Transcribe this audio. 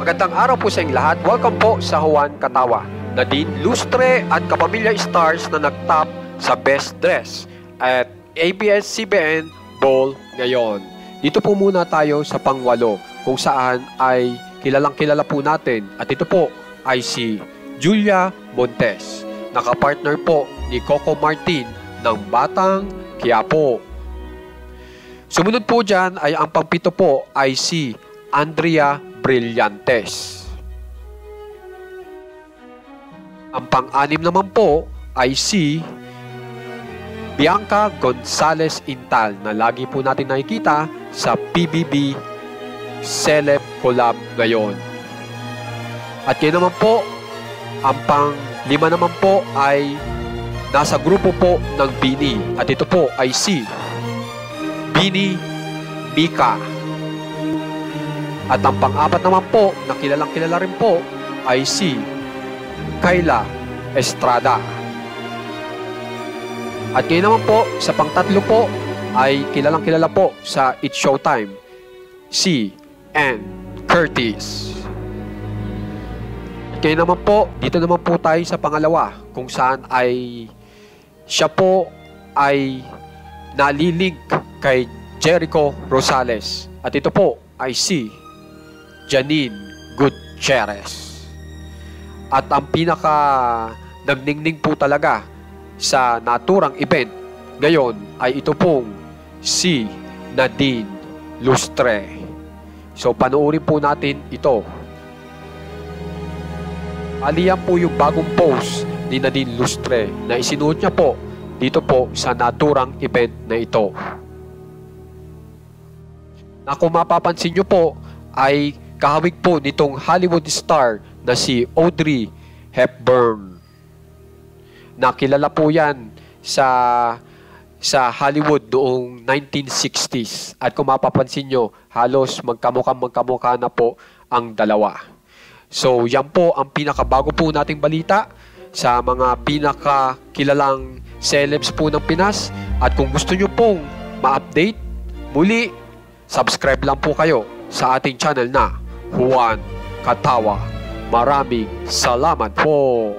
Magandang araw po sa inyong lahat. Welcome po sa Juan Katawa. Nadine Lustre at kapamilya stars na nagtap sa Best Dress at ABS-CBN Ball ngayon. Dito po muna tayo sa pangwalo kung saan ay kilalang-kilala po natin at ito po ay si Julia Montes. Nakapartner po ni Coco Martin ng Batang Quiapo. Sumunod po dyan ay ang pangpito po ay si Andrea Brillantes. Ang pang-anim naman po ay si Bianca Gonzalez Intal na lagi po natin nakikita sa PBB Celeb Collab ngayon. At yan naman po, ang pang-lima naman po ay nasa grupo po ng Bini. At ito po ay si Bini Mika. At ang pang-apat naman po, na kilalang-kilala rin po, ay si Kayla Estrada. At ngayon naman po, sa pang-tatlo po, ay kilalang-kilala po sa It's Showtime, si Ann Curtis. At ngayon naman po, dito naman po tayo sa pangalawa, kung saan ay siya po ay nalilink kay Jericho Rosales. At ito po ay si Janine Gutierrez. At ang pinaka nagningning po talaga sa naturang event ngayon ay ito pong si Nadine Lustre. So panoorin po natin ito. Aliyan po yung bagong post ni Nadine Lustre na isinuot niya po dito po sa naturang event na ito. Na kung mapapansin nyo po ay kahawig po nitong Hollywood star na si Audrey Hepburn. Nakilala po yan sa Hollywood noong 1960s. At kung mapapansin nyo, halos magkamukha na po ang dalawa. So yan po ang pinakabago po nating balita sa mga pinakakilalang celebs po ng Pinas. At kung gusto nyo pong ma-update, muli, subscribe lang po kayo sa ating channel na Juan Katawa. Maraming salamat po.